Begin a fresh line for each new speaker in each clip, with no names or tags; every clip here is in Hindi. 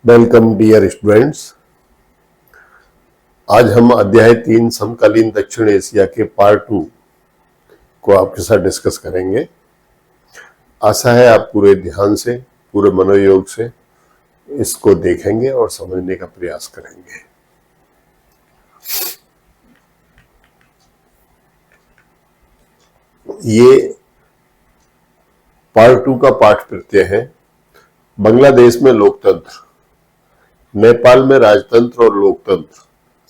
Welcome dear students. आज हम अध्याय 3 समकालीन दक्षिण एशिया के पार्ट 2 को आपके साथ डिस्कस करेंगे। आशा है आप पूरे ध्यान से, पूरे मनोयोग से इसको देखेंगे और समझने का प्रयास करेंगे। ये पार्ट 2 का पाठ प्रत्यय है। बांग्लादेश में लोकतंत्र, नेपाल में राजतंत्र और लोकतंत्र,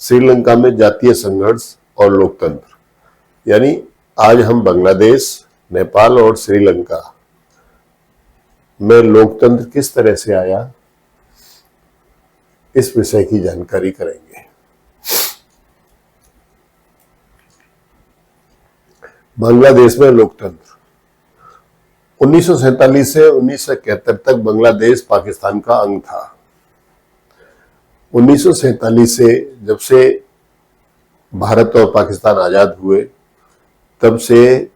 श्रीलंका में जातीय संघर्ष और लोकतंत्र। यानी आज हम बांग्लादेश, नेपाल और श्रीलंका में लोकतंत्र किस तरह से आया, इस विषय की जानकारी करेंगे। बांग्लादेश में लोकतंत्र 1947 से 1971 तक बांग्लादेश पाकिस्तान का अंग था। 1947 से जब से भारत और पाकिस्तान आजाद हुए, तब से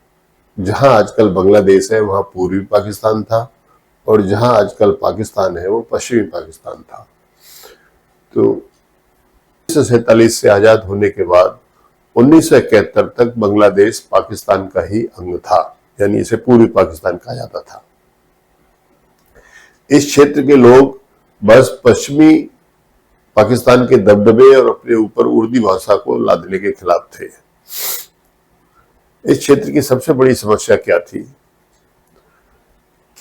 जहां आजकल बांग्लादेश है वहां पूर्वी पाकिस्तान था और जहां आजकल पाकिस्तान है वो पश्चिमी पाकिस्तान था। तो 1947 से आजाद होने के बाद 1971 तक बांग्लादेश पाकिस्तान का ही अंग था, यानी इसे पूर्वी पाकिस्तान कहा जाता था। इस क्षेत्र के लोग बस पश्चिमी पाकिस्तान के दबदबे और अपने ऊपर उर्दू भाषा को लादने के खिलाफ थे। इस क्षेत्र की सबसे बड़ी समस्या क्या थी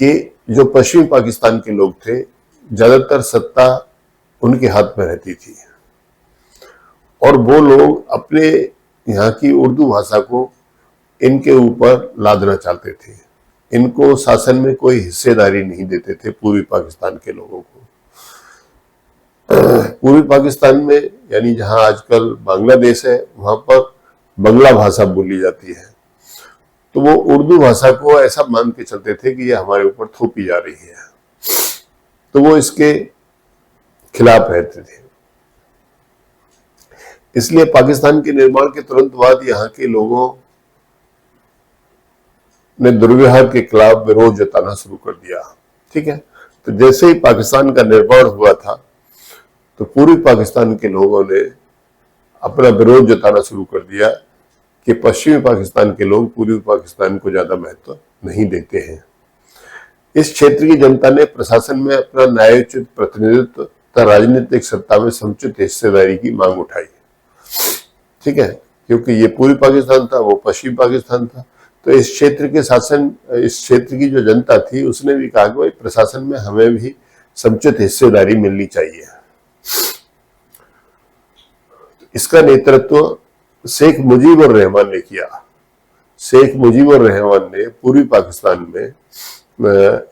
कि जो पश्चिमी पाकिस्तान के लोग थे, ज्यादातर सत्ता उनके हाथ में रहती थी और वो लोग अपने यहाँ की उर्दू भाषा को इनके ऊपर लादना चाहते थे। इनको शासन में कोई हिस्सेदारी नहीं देते थे पूर्वी पाकिस्तान के लोगों को। पूर्वी पाकिस्तान में यानी जहां आजकल बांग्लादेश है, वहां पर बंगला भाषा बोली जाती है। तो वो उर्दू भाषा को ऐसा मान के चलते थे कि ये हमारे ऊपर थोपी जा रही है, तो वो इसके खिलाफ रहते थे। इसलिए पाकिस्तान के निर्माण के तुरंत बाद यहाँ के लोगों ने दुर्व्यवहार के खिलाफ विरोध जताना शुरू कर दिया। ठीक है, तो जैसे ही पाकिस्तान का निर्माण हुआ था, तो पूर्वी पाकिस्तान के लोगों ने अपना विरोध जताना शुरू कर दिया कि पश्चिमी पाकिस्तान के लोग पूर्वी पाकिस्तान को ज्यादा महत्व नहीं देते हैं। इस क्षेत्र की जनता ने प्रशासन में अपना न्यायोचित प्रतिनिधित्व तथा राजनीतिक सत्ता में समुचित हिस्सेदारी की मांग उठाई। ठीक है, क्योंकि ये पूर्वी पाकिस्तान था, वो पश्चिमी पाकिस्तान था। तो इस क्षेत्र के शासन, इस क्षेत्र की जो जनता थी, उसने भी कहा कि भाई प्रशासन में हमें भी समुचित हिस्सेदारी मिलनी चाहिए। इसका नेतृत्व शेख मुजीबुर रहमान ने किया। शेख मुजीबुर रहमान ने पूर्वी पाकिस्तान में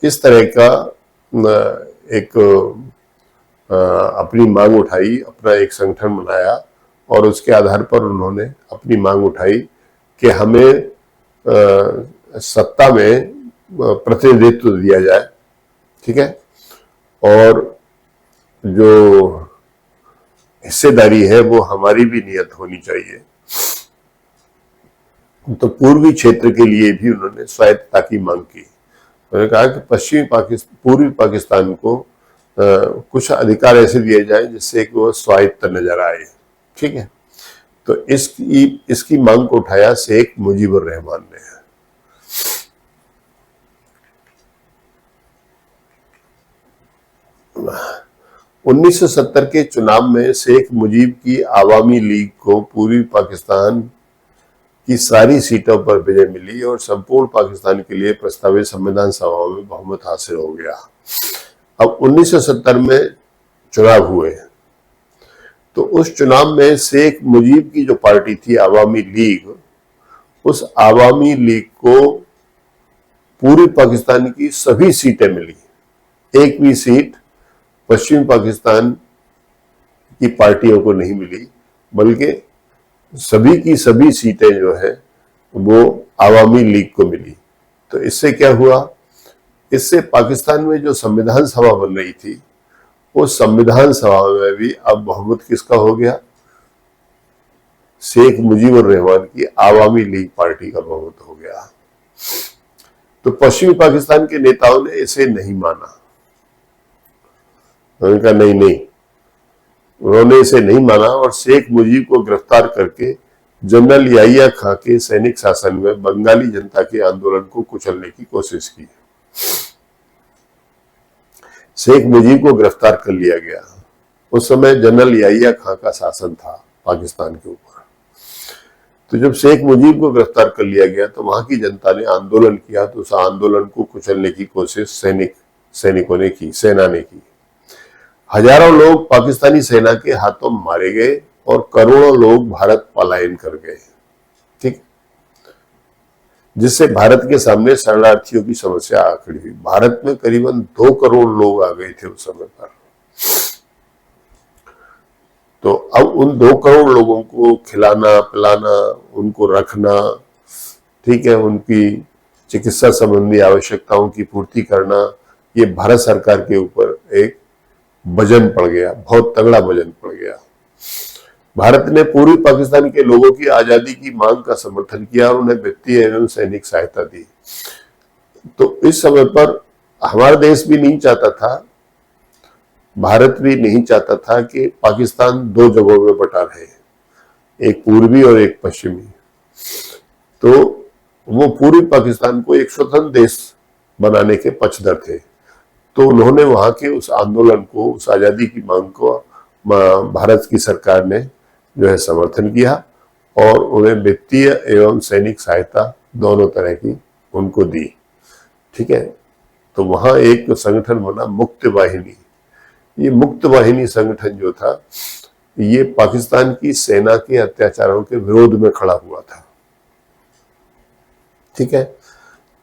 इस तरह का एक अपनी मांग उठाई, अपना एक संगठन बनाया और उसके आधार पर उन्होंने अपनी मांग उठाई कि हमें सत्ता में प्रतिनिधित्व दिया जाए। ठीक है, और जो हिस्सेदारी है वो हमारी भी नियत होनी चाहिए। तो पूर्वी क्षेत्र के लिए भी उन्होंने स्वायत्तता की मांग की। उन्होंने कहा कि पूर्वी पाकिस्तान को कुछ अधिकार ऐसे दिए जाए जिससे कि वो स्वायत्त नजर आए। ठीक है, तो इसकी मांग को उठाया शेख मुजीबुर रहमान ने। हाँ। 1970 के चुनाव में शेख मुजीब की आवामी लीग को पूर्वी पाकिस्तान की सारी सीटों पर विजय मिली और संपूर्ण पाकिस्तान के लिए प्रस्तावित संविधान सभा में बहुमत हासिल हो गया। अब 1970 में चुनाव हुए, तो उस चुनाव में शेख मुजीब की जो पार्टी थी आवामी लीग, उस आवामी लीग को पूर्वी पाकिस्तान की सभी सीटें मिली। एक भी सीट पश्चिमी पाकिस्तान की पार्टियों को नहीं मिली, बल्कि सभी की सभी सीटें जो है वो आवामी लीग को मिली। तो इससे क्या हुआ, इससे पाकिस्तान में जो संविधान सभा बन रही थी, उस संविधान सभा में भी अब बहुमत किसका हो गया, शेख मुजीबुर रहमान की आवामी लीग पार्टी का बहुमत हो गया। तो पश्चिमी पाकिस्तान के नेताओं ने इसे नहीं माना उन्होंने कहा नहीं नहीं, उन्होंने इसे नहीं माना और शेख मुजीब को गिरफ्तार करके जनरल याहिया खां के सैनिक शासन में बंगाली जनता के आंदोलन को कुचलने की कोशिश की। शेख मुजीब को गिरफ्तार कर लिया गया। उस समय जनरल याहिया खां का शासन था पाकिस्तान के ऊपर। तो जब शेख मुजीब को गिरफ्तार कर लिया गया तो वहां की जनता ने आंदोलन किया, तो उस आंदोलन को कुचलने की कोशिश सैनिकों ने की, सेना ने की। हजारों लोग पाकिस्तानी सेना के हाथों मारे गए और करोड़ों लोग भारत पलायन कर गए। ठीक, जिससे भारत के सामने शरणार्थियों की समस्या आ खड़ी हुई। भारत में करीबन 2 करोड़ लोग आ गए थे उस समय पर। तो अब उन 2 करोड़ लोगों को खिलाना पिलाना, उनको रखना, ठीक है, उनकी चिकित्सा संबंधी आवश्यकताओं की पूर्ति करना, ये भारत सरकार के ऊपर एक वजन पड़ गया, बहुत तगड़ा वजन पड़ गया। भारत ने पूर्वी पाकिस्तान के लोगों की आजादी की मांग का समर्थन किया और उन्हें वित्तीय एवं सैनिक सहायता दी। तो इस समय पर हमारा देश भी नहीं चाहता था, भारत भी नहीं चाहता था कि पाकिस्तान 2 जगहों में बटा रहे, एक पूर्वी और एक पश्चिमी। तो वो पूर्वी पाकिस्तान को एक स्वतंत्र देश बनाने के पक्षधर थे। तो उन्होंने वहां के उस आंदोलन को, उस आजादी की मांग को भारत की सरकार ने जो है समर्थन किया और उन्हें वित्तीय एवं सैनिक सहायता दोनों तरह की उनको दी। ठीक है, तो वहां एक संगठन बना मुक्त वाहिनी। ये मुक्त वाहिनी संगठन जो था, ये पाकिस्तान की सेना के अत्याचारों के विरोध में खड़ा हुआ था। ठीक है,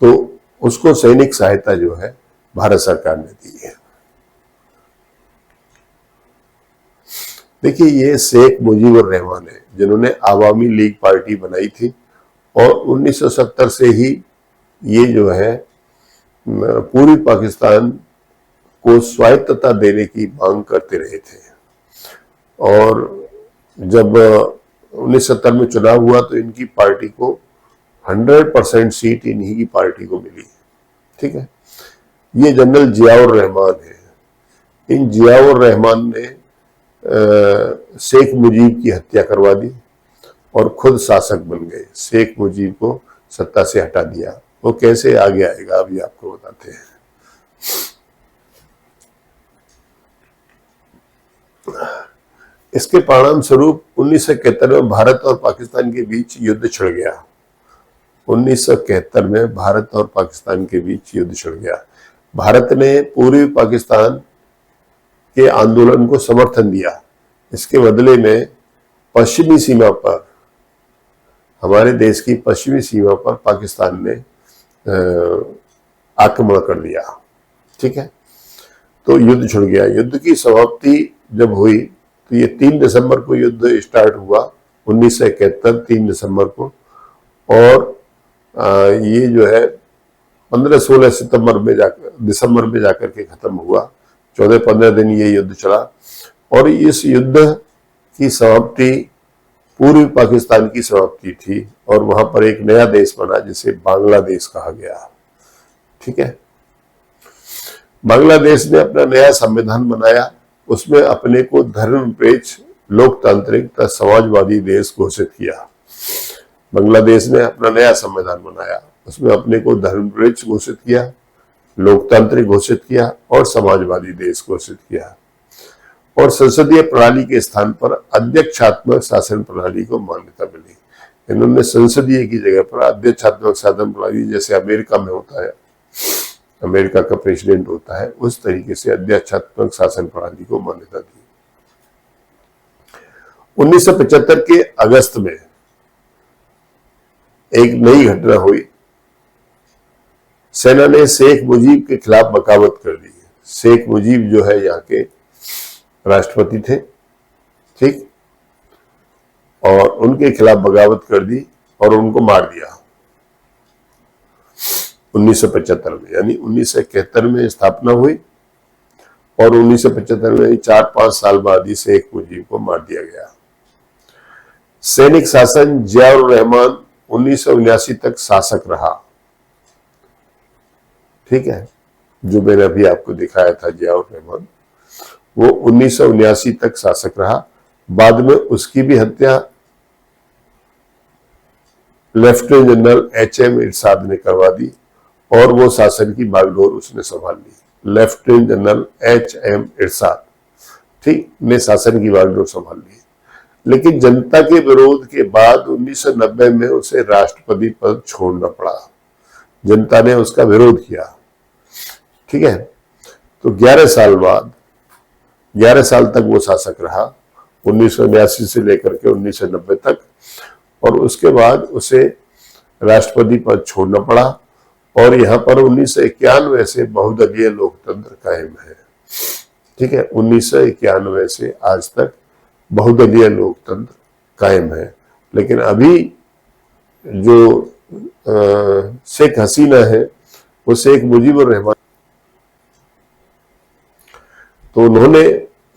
तो उसको सैनिक सहायता जो है भारत सरकार ने दी है। देखिए, ये शेख मुजीबुर रहमान है जिन्होंने आवामी लीग पार्टी बनाई थी और 1970 से ही ये जो है पूर्वी पाकिस्तान को स्वायत्तता देने की मांग करते रहे थे। और जब 1970 में चुनाव हुआ तो इनकी पार्टी को 100% सीट इन्हीं की पार्टी को मिली। ठीक है, ये जनरल जियाउर रहमान है। इन जियाउर रहमान ने शेख मुजीब की हत्या करवा दी और खुद शासक बन गए। शेख मुजीब को सत्ता से हटा दिया। वो कैसे आगे आएगा अभी आपको बताते हैं। इसके परिणाम स्वरूप 1971 में भारत और पाकिस्तान के बीच युद्ध छिड़ गया। 1971 में भारत और पाकिस्तान के बीच युद्ध छिड़ गया। भारत ने पूर्वी पाकिस्तान के आंदोलन को समर्थन दिया। इसके बदले में पश्चिमी सीमा पर, हमारे देश की पश्चिमी सीमा पर पाकिस्तान ने आक्रमण कर दिया। ठीक है, तो युद्ध छिड़ गया। युद्ध की समाप्ति जब हुई तो ये 3 दिसंबर को युद्ध स्टार्ट हुआ, 1971 3 दिसंबर को, और ये जो है 15-16 दिसंबर में जाकर के खत्म हुआ। 14-15 दिन ये युद्ध चला और इस युद्ध की समाप्ति पूर्वी पाकिस्तान की समाप्ति थी और वहां पर एक नया देश बना जिसे बांग्लादेश कहा गया। ठीक है, बांग्लादेश ने अपना नया संविधान बनाया। उसमें अपने को धर्मनिरपेक्ष, लोकतांत्रिक तथा समाजवादी देश घोषित किया। बांग्लादेश ने अपना नया संविधान बनाया, उसमें अपने को धर्मनिरपेक्ष घोषित किया, लोकतांत्रिक घोषित किया और समाजवादी देश घोषित किया। और संसदीय प्रणाली के स्थान पर अध्यक्षात्मक शासन प्रणाली को मान्यता मिली। इन्होंने संसदीय की जगह पर अध्यक्षात्मक शासन प्रणाली, जैसे अमेरिका में होता है, अमेरिका का प्रेसिडेंट होता है, उस तरीके से अध्यक्षात्मक शासन प्रणाली को मान्यता दी। 1975 के अगस्त में एक नई घटना हुई। सेना ने शेख मुजीब के खिलाफ बगावत कर दी। शेख मुजीब जो है यहाँ के राष्ट्रपति थे। ठीक, और उनके खिलाफ बगावत कर दी और उनको मार दिया 1975 में। यानी 1971 में स्थापना हुई और 1975 में 4-5 साल बाद ही शेख मुजीब को मार दिया गया। सैनिक शासन जियाउर रहमान 1979 तक शासक रहा। ठीक है, जो मैंने अभी आपको दिखाया था जियाउर रहमान, वो 1979 तक शासक रहा। बाद में उसकी भी हत्या लेफ्टिनेंट जनरल एच.एम. इरशाद ने करवा दी और वो शासन की बागडोर उसने संभाल ली। Lieutenant general H M. इरशाद ठीक ने शासन की बागडोर संभाल ली। लेकिन जनता के विरोध के बाद 1990 में उसे राष्ट्रपति पद छोड़ना पड़ा। जनता ने उसका विरोध किया। ठीक है, तो 11 साल बाद 11 साल तक वो शासक रहा, 1982 से लेकर के 1990 तक, और उसके बाद उसे राष्ट्रपति पद छोड़ना पड़ा। और यहाँ पर 1991 से बहुदलीय लोकतंत्र कायम है। ठीक है, 1991 से आज तक बहुदलीय लोकतंत्र कायम है। लेकिन अभी जो शेख हसीना है वो शेख मुजीबुर रहमान, तो उन्होंने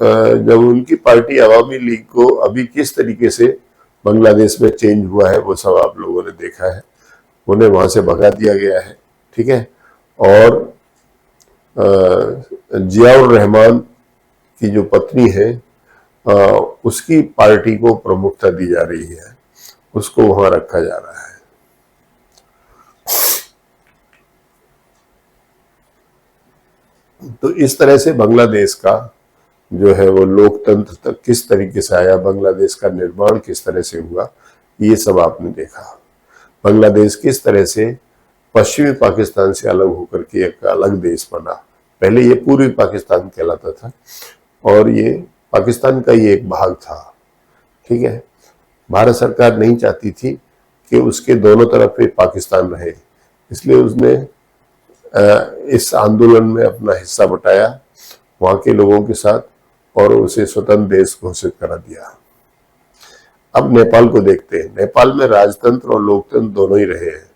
जब उनकी पार्टी अवामी लीग को अभी किस तरीके से बांग्लादेश में चेंज हुआ है वो सब आप लोगों ने देखा है। उन्हें वहां से भगा दिया गया है। ठीक है, और जियाउर रहमान की जो पत्नी है उसकी पार्टी को प्रमुखता दी जा रही है, उसको वहां रखा जा रहा है। तो इस तरह से बांग्लादेश का जो है वो लोकतंत्र तक किस तरीके से आया, बांग्लादेश का निर्माण किस तरह से हुआ, ये सब आपने देखा। बांग्लादेश किस तरह से पश्चिमी पाकिस्तान से अलग होकर के एक अलग देश बना। पहले ये पूर्वी पाकिस्तान कहलाता था और ये पाकिस्तान का ही एक भाग था। ठीक है, भारत सरकार नहीं चाहती थी कि उसके दोनों तरफ पे पाकिस्तान रहे, इसलिए उसने इस आंदोलन में अपना हिस्सा बटाया वहां के लोगों के साथ और उसे स्वतंत्र देश घोषित करा दिया। अब नेपाल को देखते हैं। नेपाल में राजतंत्र और लोकतंत्र दोनों ही रहे हैं।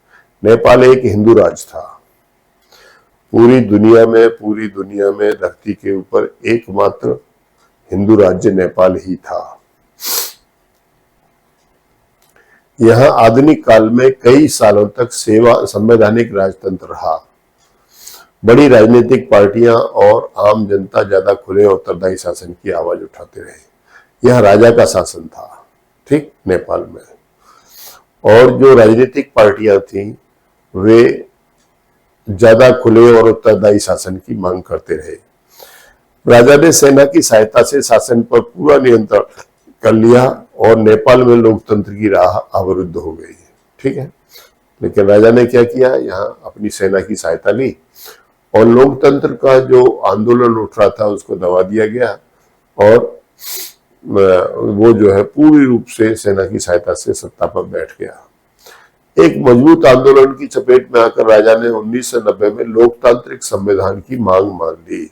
नेपाल एक हिंदू राज्य था। पूरी दुनिया में धरती के ऊपर एकमात्र हिंदू राज्य नेपाल ही था। यहां आधुनिक काल में कई सालों तक संवैधानिक राजतंत्र रहा। बड़ी राजनीतिक पार्टियां और आम जनता ज्यादा खुले और उत्तरदायी शासन की आवाज उठाते रहे। यह राजा का शासन था। ठीक, नेपाल में। और जो राजनीतिक पार्टियां थी वे ज्यादा खुले और उत्तरदायी शासन की मांग करते रहे। राजा ने सेना की सहायता से शासन पर पूरा नियंत्रण कर लिया और नेपाल में लोकतंत्र की राह अवरुद्ध हो गई। ठीक है, लेकिन राजा ने क्या किया, यहाँ अपनी सेना की सहायता ली और लोकतंत्र का जो आंदोलन उठ रहा था उसको दबा दिया गया और वो जो है पूरी रूप से सेना की सहायता से सत्ता पर बैठ गया। एक मजबूत आंदोलन की चपेट में आकर राजा ने 1990 में लोकतांत्रिक संविधान की मांग मान ली।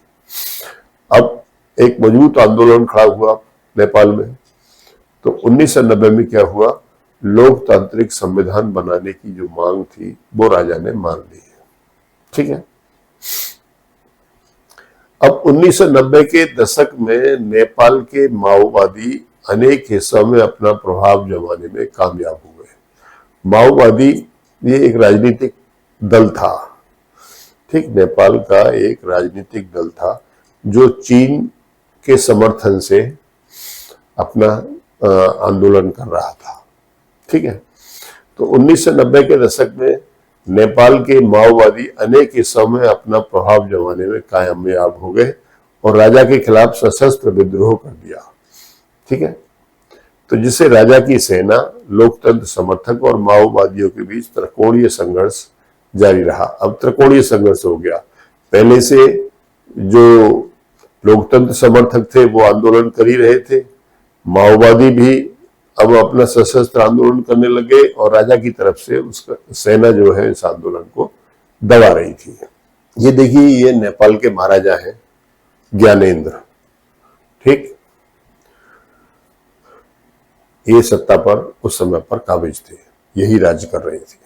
अब एक मजबूत आंदोलन खड़ा हुआ नेपाल में, तो 1990 में क्या हुआ, लोकतांत्रिक संविधान बनाने की जो मांग थी वो राजा ने मान ली। ठीक है, अब 1990 के दशक में नेपाल के माओवादी अनेक हिस्सों में अपना प्रभाव जमाने में कामयाब हो गए। माओवादी ये एक राजनीतिक दल था। ठीक, नेपाल का एक राजनीतिक दल था जो चीन के समर्थन से अपना आंदोलन कर रहा था। ठीक है, तो 1990 के दशक में नेपाल के माओवादी अनेक हिस्सों में अपना प्रभाव जमाने में कामयाब हो गए और राजा के खिलाफ सशस्त्र विद्रोह कर दिया। ठीक है, तो जिससे राजा की सेना, लोकतंत्र समर्थक और माओवादियों के बीच त्रिकोणीय संघर्ष जारी रहा। अब त्रिकोणीय संघर्ष हो गया। पहले से जो लोकतंत्र समर्थक थे वो आंदोलन कर ही रहे थे, माओवादी भी अब अपना सशस्त्र आंदोलन करने लगे और राजा की तरफ से उसका सेना जो है इस आंदोलन को दबा रही थी। ये देखिए, ये नेपाल के महाराजा हैं ज्ञानेंद्र। ठीक, ये सत्ता पर उस समय पर काबिज थे, यही राज्य कर रहे थे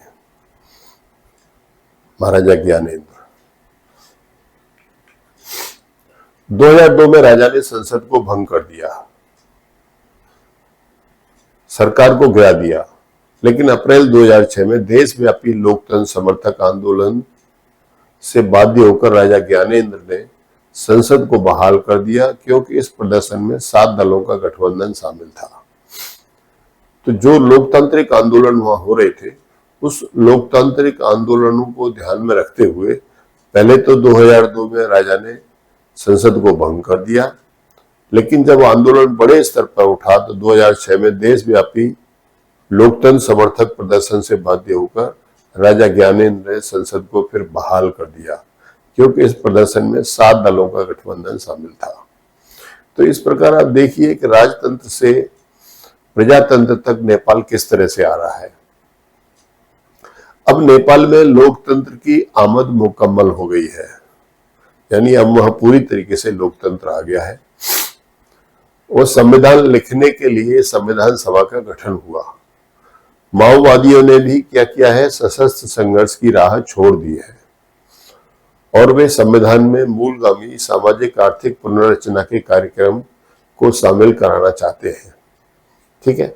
महाराजा ज्ञानेंद्र। 2002 में राजा ने संसद को भंग कर दिया, सरकार को गिरा दिया। लेकिन अप्रैल 2006 में देशव्यापी लोकतंत्र समर्थक आंदोलन से बाध्य होकर राजा ज्ञानेंद्र ने संसद को बहाल कर दिया, क्योंकि इस प्रदर्शन में 7 दलों का गठबंधन शामिल था। तो जो लोकतांत्रिक आंदोलन वहां हो रहे थे, उस लोकतांत्रिक आंदोलनों को ध्यान में रखते हुए पहले तो 2002 में राजा ने संसद को भंग कर दिया, लेकिन जब आंदोलन बड़े स्तर पर उठा तो 2006 में देशव्यापी लोकतंत्र समर्थक प्रदर्शन से बाध्य होकर राजा ज्ञानेंद्र ने संसद को फिर बहाल कर दिया, क्योंकि इस प्रदर्शन में 7 दलों का गठबंधन शामिल था। तो इस प्रकार आप देखिए कि राजतंत्र से प्रजातंत्र तक नेपाल किस तरह से आ रहा है। अब नेपाल में लोकतंत्र की आमद मुकम्मल हो गई है, यानी अब वह पूरी तरीके से लोकतंत्र आ गया है। वो संविधान लिखने के लिए संविधान सभा का गठन हुआ। माओवादियों ने भी क्या किया है, सशस्त्र संघर्ष की राह छोड़ दी है और वे संविधान में मूलगामी सामाजिक आर्थिक पुनर्रचना के कार्यक्रम को शामिल कराना चाहते हैं। ठीक है।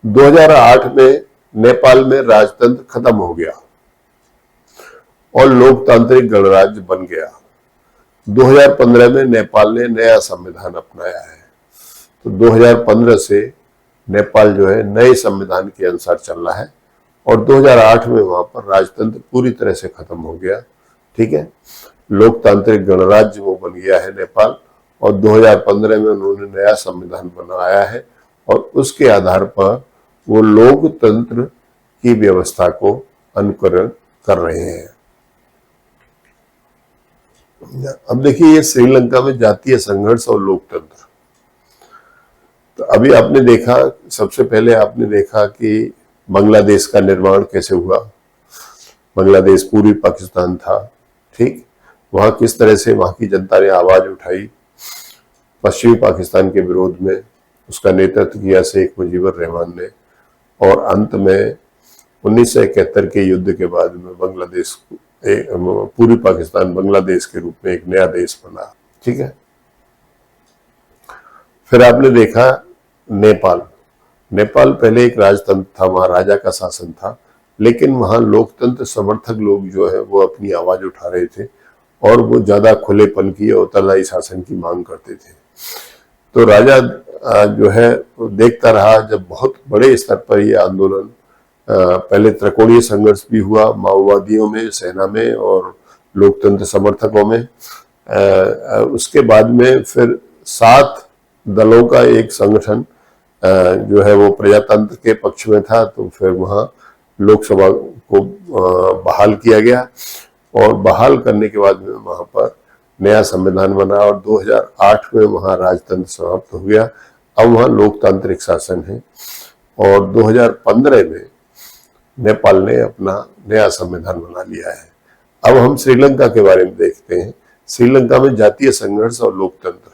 2008 में नेपाल में राजतंत्र खत्म हो गया और लोकतांत्रिक गणराज्य बन गया। 2015 में नेपाल ने नया संविधान अपनाया है। तो 2015 से नेपाल जो है नए संविधान के अनुसार चल रहा है और 2008 में वहां पर राजतंत्र पूरी तरह से खत्म हो गया। ठीक है। लोकतांत्रिक गणराज्य वो बन गया है नेपाल और 2015 में उन्होंने नया संविधान बनाया है और उसके आधार पर वो लोकतंत्र की व्यवस्था को अनुकरण कर रहे हैं। अब देखिए ये श्रीलंका में जातीय संघर्ष और लोकतंत्र। तो अभी आपने देखा, सबसे पहले आपने देखा कि बांग्लादेश का निर्माण कैसे हुआ। बांग्लादेश पूर्वी पाकिस्तान था। ठीक। वहां किस तरह से वहां की जनता ने आवाज उठाई पश्चिमी पाकिस्तान के विरोध में, उसका नेतृत्व किया शेख मुजीबुर रहमान ने और अंत में 1971 के युद्ध के बाद में बांग्लादेश पूर्वी पाकिस्तान बांग्लादेश के रूप में एक नया देश बना। ठीक है। फिर आपने देखा नेपाल पहले एक राजतंत्र था, वहां राजा का शासन था, लेकिन वहां लोकतंत्र समर्थक लोग जो है वो अपनी आवाज उठा रहे थे और वो ज्यादा खुलेपन की और उत्तरदायी शासन की मांग करते थे। तो राजा जो है वो देखता रहा जब बहुत बड़े स्तर पर ये आंदोलन, पहले त्रिकोणीय संघर्ष भी हुआ माओवादियों में, सेना में और लोकतंत्र समर्थकों में। उसके बाद में फिर 7 दलों का एक संगठन जो है वो प्रजातंत्र के पक्ष में था, तो फिर वहां लोकसभा को बहाल किया गया और बहाल करने के बाद में वहां पर नया संविधान बना और 2008 में वहां राजतंत्र समाप्त हो गया। अब वहां लोकतांत्रिक शासन है और 2015 में नेपाल ने अपना नया संविधान बना लिया है। अब हम श्रीलंका के बारे में देखते हैं। श्रीलंका में जातीय संघर्ष और लोकतंत्र।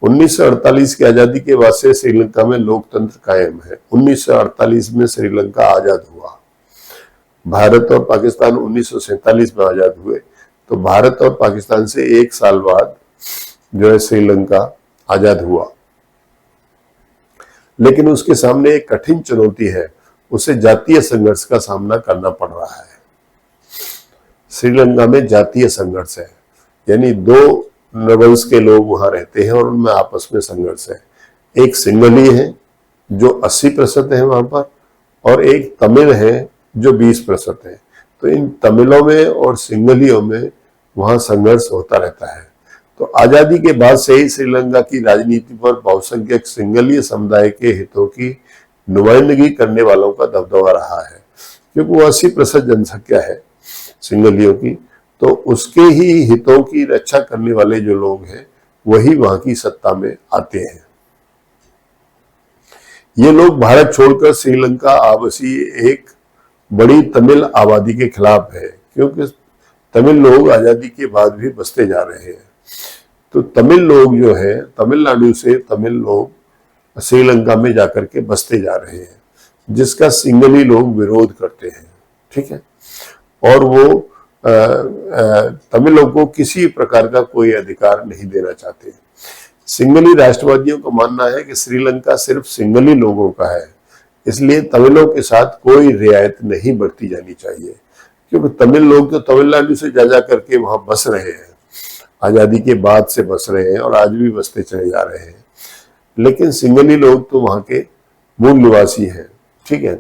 1948 की आजादी के बाद से श्रीलंका में लोकतंत्र कायम है। 1948 में श्रीलंका आजाद हुआ। भारत और पाकिस्तान 1947 में आजाद हुए, तो भारत और पाकिस्तान से 1 साल बाद जो है श्रीलंका आजाद हुआ। लेकिन उसके सामने एक कठिन चुनौती है, उसे जातीय संघर्ष का सामना करना पड़ रहा है। श्रीलंका में जातीय संघर्ष है, यानी 2 नरवंश के लोग वहां रहते हैं और उनमें आपस में संघर्ष है। एक सिंगली है जो 80% है वहां पर और एक तमिल है जो 20% है। तो इन तमिलों में और सिंगलियों में वहां संघर्ष होता रहता है। तो आजादी के बाद से ही श्रीलंका की राजनीति पर बहुसंख्यक सिंगलीय समुदाय के हितों की नुमाइंदगी करने वालों का दबदबा रहा है, क्योंकि वो 80% जनसंख्या है सिंगलियों की, तो उसके ही हितों की रक्षा करने वाले जो लोग हैं वही वहां की सत्ता में आते हैं। ये लोग भारत छोड़कर श्रीलंका आवासी एक बड़ी तमिल आबादी के खिलाफ है, क्योंकि तमिल लोग आजादी के बाद भी बसते जा रहे हैं। तो तमिल लोग जो है तमिलनाडु से तमिल लोग श्रीलंका में जाकर के बसते जा रहे हैं, जिसका सिंगली लोग विरोध करते हैं। ठीक है। और वो तमिलों को किसी प्रकार का कोई अधिकार नहीं देना चाहते। सिंगली राष्ट्रवादियों का मानना है कि श्रीलंका सिर्फ सिंगली लोगों का है, इसलिए तमिलों के साथ कोई रियायत नहीं बरती जानी चाहिए, क्योंकि तमिल लोग तो तमिलनाडु से जा करके वहां बस रहे हैं आजादी के बाद से बस रहे हैं और आज भी बसते चले जा रहे हैं। लेकिन सिंगली लोग तो वहां के मूल निवासी हैं, ठीक है।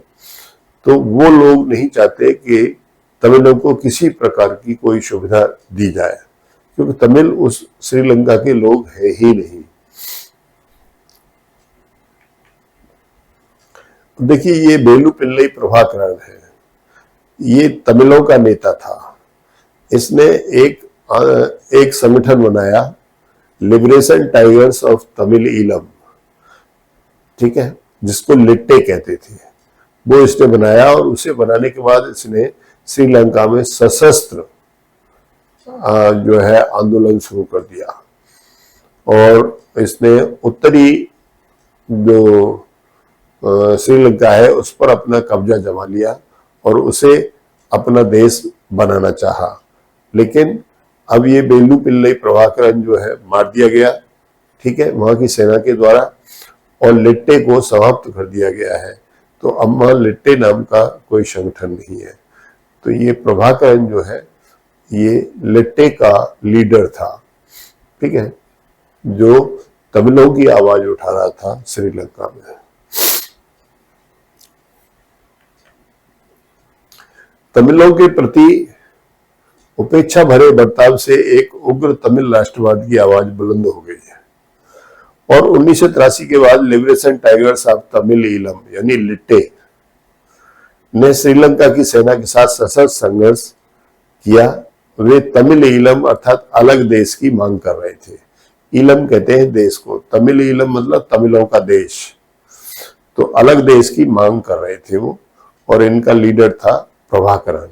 तो वो लोग नहीं चाहते कि तमिलों को किसी प्रकार की कोई सुविधा दी जाए, क्योंकि तमिल उस श्रीलंका के लोग हैं ही नहीं। देखिए, ये वेलुपिल्लई प्रभाकरन है, ये तमिलों का नेता था। इसने एक संगठन बनाया, liberation tigers of Tamil Eelam, ठीक है, जिसको लिट्टे कहते थे। वो इसने बनाया और उसे बनाने के बाद इसने श्रीलंका में सशस्त्र जो है आंदोलन शुरू कर दिया और इसने उत्तरी जो श्रीलंका है उस पर अपना कब्जा जमा लिया और उसे अपना देश बनाना चाहा। लेकिन अब ये वेलुपिल्लई प्रभाकरन जो है मार दिया गया, ठीक है, वहां की सेना के द्वारा, और लिट्टे को समाप्त कर दिया गया है। तो अम्मा लिट्टे नाम का कोई संगठन नहीं है। तो ये प्रभाकरन जो है ये लिट्टे का लीडर था, ठीक है, जो तमिलों की आवाज उठा रहा था श्रीलंका में। तमिलों के प्रति उपेक्षा भरे बर्ताव से एक उग्र तमिल राष्ट्रवाद की आवाज बुलंद हो गई है और 1983 के बाद liberation tigers of Tamil Eelam यानी लिट्टे ने श्रीलंका की सेना के साथ सशस्त्र संघर्ष किया। वे तमिल ईलम अर्थात अलग देश की मांग कर रहे थे। ईलम कहते हैं देश को, तमिल ईलम मतलब तमिलों का देश। तो अलग देश की मांग कर रहे थे वो, और इनका लीडर था प्रभाकरन।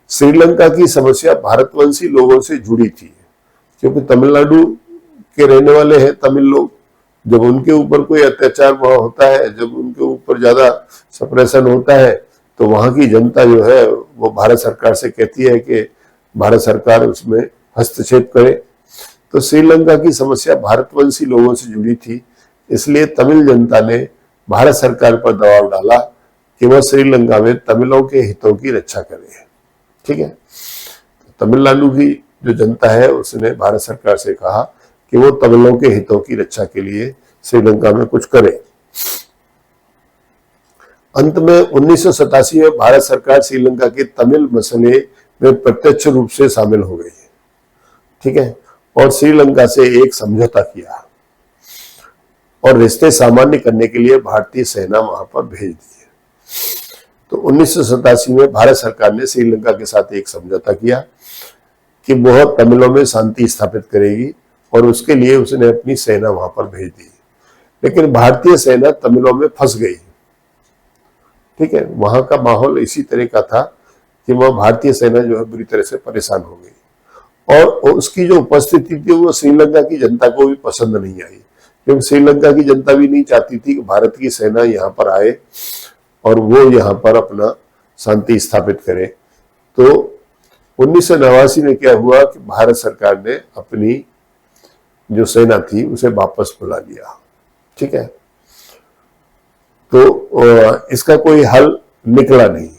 श्रीलंका की समस्या भारतवंशी लोगों से जुड़ी थी, क्योंकि तमिलनाडु के रहने वाले हैं तमिल लोग। जब उनके ऊपर कोई अत्याचार वहां होता है, जब उनके ऊपर ज्यादा सप्रेशन होता है, तो वहां की जनता जो है वो भारत सरकार से कहती है कि भारत सरकार उसमें हस्तक्षेप करे। तो श्रीलंका की समस्या भारतवंशी लोगों से जुड़ी थी, इसलिए तमिल जनता ने भारत सरकार पर दबाव डाला कि वह श्रीलंका में तमिलों के हितों की रक्षा करे, ठीक है। तमिलनाडु की जो जनता है उसने भारत सरकार से कहा कि वो तमिलों के हितों की रक्षा के लिए श्रीलंका में कुछ करे। अंत में 1987 में भारत सरकार श्रीलंका के तमिल मसले में प्रत्यक्ष रूप से शामिल हो गई, ठीक है, और श्रीलंका से एक समझौता किया और रिश्ते सामान्य करने के लिए भारतीय सेना वहां पर भेज दी। तो 1987 में भारत सरकार ने श्रीलंका के साथ एक समझौता किया कि वह तमिलों में शांति स्थापित करेगी और उसके लिए उसने अपनी सेना वहां पर भेज दी। लेकिन भारतीय सेना तमिलों में फंस गई, ठीक है। वहां का माहौल इसी तरह का था कि वह भारतीय सेना जो है बुरी तरह से परेशान हो गई और उसकी जो उपस्थिति थी वो श्रीलंका की जनता को भी पसंद नहीं आई, क्योंकि श्रीलंका की जनता भी नहीं चाहती थी कि भारत की सेना यहाँ पर आए और वो यहाँ पर अपना शांति स्थापित करे। तो 1989 में क्या हुआ कि भारत सरकार ने अपनी जो सेना थी उसे वापस बुला लिया, ठीक है। तो इसका कोई हल निकला नहीं।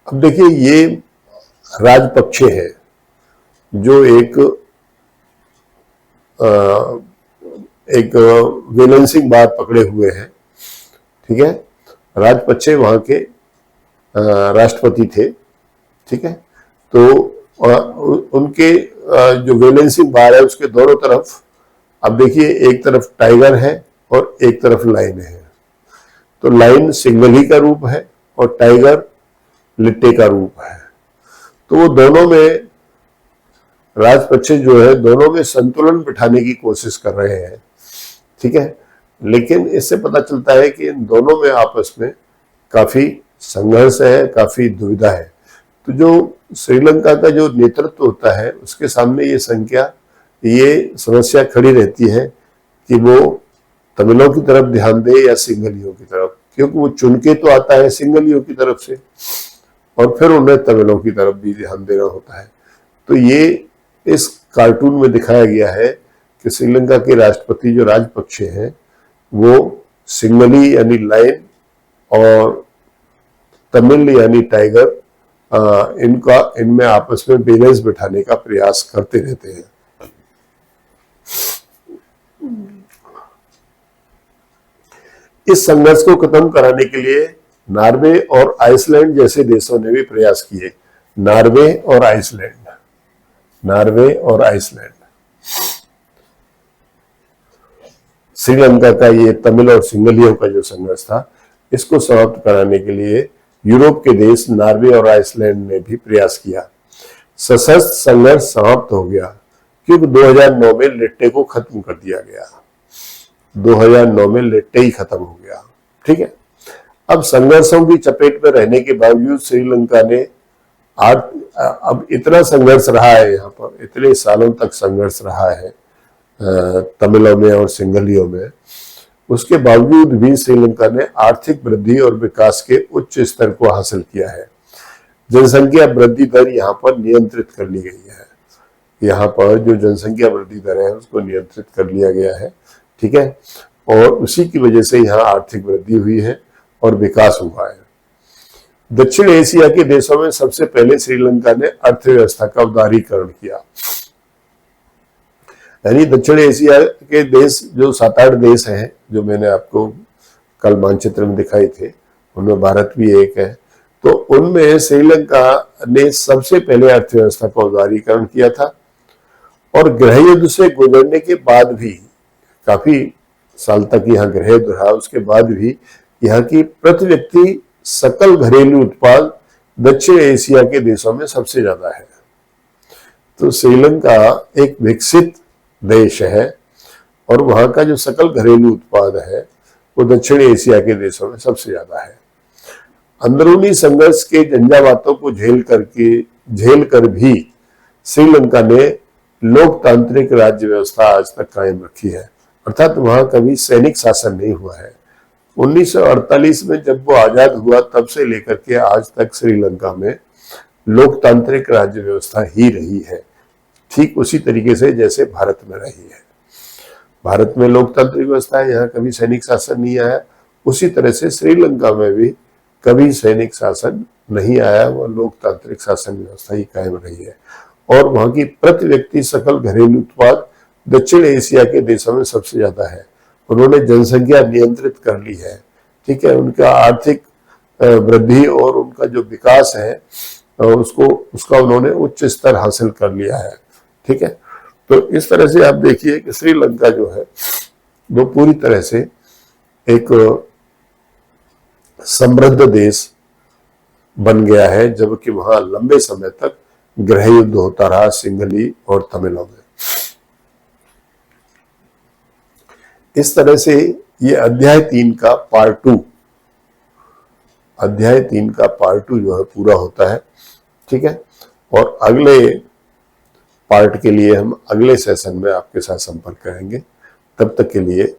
अब देखिए, ये राजपक्षे है जो एक वेलेंसिंग बात पकड़े हुए हैं, ठीक है। राजपक्षे वहां के राष्ट्रपति थे, ठीक है। तो उनके जो वेलेंसिंग बार है उसके दोनों तरफ, अब देखिए, एक तरफ टाइगर है और एक तरफ लाइन है। तो लाइन सिंगली का रूप है और टाइगर लिट्टे का रूप है। तो वो दोनों में राजपक्षे जो है दोनों में संतुलन बिठाने की कोशिश कर रहे हैं, ठीक है। लेकिन इससे पता चलता है कि इन दोनों में आपस में काफी संघर्ष है, काफी दुविधा है। तो जो श्रीलंका का जो नेतृत्व होता है उसके सामने ये समस्या खड़ी रहती है कि वो तमिलों की तरफ ध्यान दे या सिंगलियों की तरफ, क्योंकि वो चुन के तो आता है सिंगलियों की तरफ से और फिर उन्हें तमिलों की तरफ भी ध्यान देना होता है। तो ये इस कार्टून में दिखाया गया है कि श्रीलंका के राष्ट्रपति जो राजपक्षे हैं वो सिंगली यानी लाइन और तमिल यानी टाइगर इनमें आपस में बैलेंस बिठाने का प्रयास करते रहते हैं। इस संघर्ष को खत्म कराने के लिए नॉर्वे और आइसलैंड जैसे देशों ने भी प्रयास किए। नॉर्वे और आइसलैंड, नॉर्वे और आइसलैंड। श्रीलंका का ये तमिल और सिंगलियों का जो संघर्ष था, इसको समाप्त कराने के लिए यूरोप के देश नॉर्वे और आइसलैंड ने भी प्रयास किया। सशस्त्र संघर्ष समाप्त हो गया क्योंकि 2009 में लिट्टे को खत्म कर दिया गया। 2009 में लिट्टे ही खत्म हो गया। ठीक है। अब संघर्षों की चपेट में रहने के बावजूद श्रीलंका ने अब इतना संघर्ष रहा है, यहाँ पर इतने सालों तक संघर्ष रहा है तमिलों में और सिंगलियों में, उसके बावजूद भी श्रीलंका ने आर्थिक वृद्धि और विकास के उच्च स्तर को हासिल किया है। जनसंख्या वृद्धि दर यहाँ पर नियंत्रित कर ली गई है। यहाँ पर जो जनसंख्या वृद्धि दर है उसको नियंत्रित कर लिया गया है। ठीक है। और उसी की वजह से यहाँ आर्थिक वृद्धि हुई है और विकास हुआ है। दक्षिण एशिया के देशों में सबसे पहले श्रीलंका ने अर्थव्यवस्था का उदारीकरण किया। यानी दक्षिण एशिया के देश जो 7-8 देश हैं, जो मैंने आपको कल मानचित्र में दिखाई थे, उनमें भारत भी एक है। तो उनमें श्रीलंका ने सबसे पहले अर्थव्यवस्था का उदारीकरण किया था। और गृह युद्ध से गुजरने के बाद भी, काफी साल तक यहाँ गृह युद्ध रहा, उसके बाद भी यहाँ की प्रति व्यक्ति सकल घरेलू उत्पाद दक्षिण एशिया के देशों में सबसे ज्यादा है। तो श्रीलंका एक विकसित देश है और वहां का जो सकल घरेलू उत्पाद है वो दक्षिण एशिया के देशों में सबसे ज्यादा है। अंदरूनी संघर्ष के झंझावातों को झेल कर भी श्रीलंका ने लोकतांत्रिक राज्य व्यवस्था आज तक कायम रखी है, अर्थात वहां कभी सैनिक शासन नहीं हुआ है। 1948 में जब वो आजाद हुआ तब से लेकर के आज तक श्रीलंका में लोकतांत्रिक राज्य व्यवस्था ही रही है, ठीक उसी तरीके से जैसे भारत में रही है। भारत में लोकतांत्रिक व्यवस्था है, यहाँ कभी सैनिक शासन नहीं आया। उसी तरह से श्रीलंका में भी कभी सैनिक शासन नहीं आया, वह लोकतांत्रिक शासन व्यवस्था ही कायम रही है। और वहां की प्रति व्यक्ति सकल घरेलू उत्पाद दक्षिण एशिया के देशों में सबसे ज्यादा है। उन्होंने जनसंख्या नियंत्रित कर ली है। ठीक है। उनका आर्थिक वृद्धि और उनका जो विकास है उसका उन्होंने उच्च स्तर हासिल कर लिया है। ठीक है। तो इस तरह से आप देखिए कि श्रीलंका जो है वो पूरी तरह से एक समृद्ध देश बन गया है, जबकि वहां लंबे समय तक गृह युद्ध होता रहा सिंघली और तमिलों में। इस तरह से ये अध्याय 3 का पार्ट 2 जो है पूरा होता है। ठीक है। और अगले पार्ट के लिए हम अगले सेशन में आपके साथ संपर्क करेंगे। तब तक के लिए